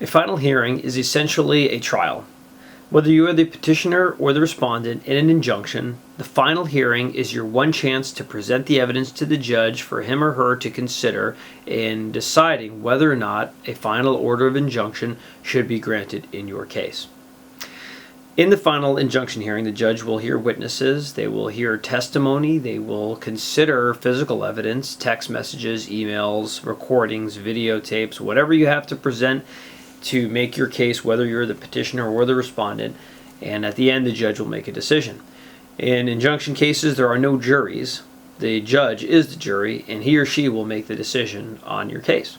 A final hearing is essentially a trial. Whether you are the petitioner or the respondent in an injunction, the final hearing is your one chance to present the evidence to the judge for him or her to consider in deciding whether or not a final order of injunction should be granted in your case. In the final injunction hearing, the judge will hear witnesses, they will hear testimony, they will consider physical evidence, text messages, emails, recordings, videotapes, whatever you have to present to make your case, whether you're the petitioner or the respondent, and at the end the judge will make a decision. In injunction cases, there are no juries. The judge is the jury, and he or she will make the decision on your case.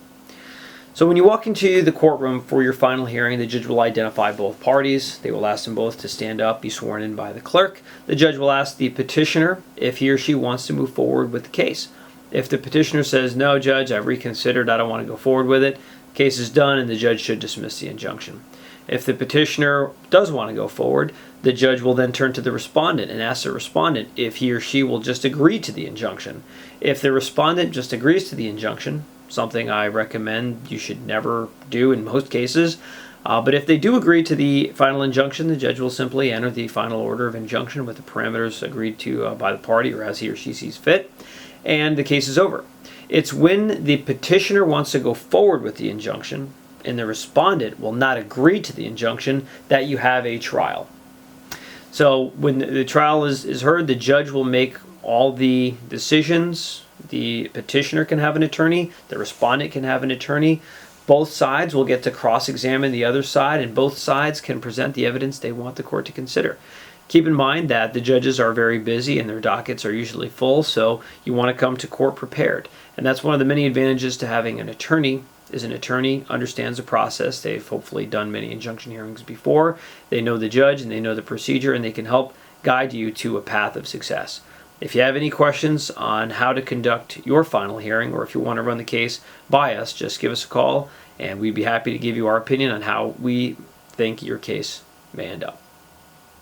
So when you walk into the courtroom for your final hearing, the judge will identify both parties. They will ask them both to stand up, be sworn in by the clerk. The judge will ask the petitioner if he or she wants to move forward with the case. If the petitioner says, "No, judge, I've reconsidered, I don't want to go forward with it," the case is done and the judge should dismiss the injunction. If the petitioner does want to go forward, the judge will then turn to the respondent and ask the respondent if he or she will just agree to the injunction. If the respondent just agrees to the injunction, something I recommend you should never do in most cases, but if they do agree to the final injunction, the judge will simply enter the final order of injunction with the parameters agreed to by the party or as he or she sees fit, and the case is over. It's when the petitioner wants to go forward with the injunction and the respondent will not agree to the injunction that you have a trial. So when the trial is heard, the judge will make all the decisions. The petitioner can have an attorney, the respondent can have an attorney. Both sides will get to cross-examine the other side, and both sides can present the evidence they want the court to consider. Keep in mind that the judges are very busy and their dockets are usually full, so you want to come to court prepared. And that's one of the many advantages to having an attorney, is an attorney understands the process. They've hopefully done many injunction hearings before. They know the judge and they know the procedure, and they can help guide you to a path of success. If you have any questions on how to conduct your final hearing, or if you want to run the case by us, just give us a call and we'd be happy to give you our opinion on how we think your case may end up.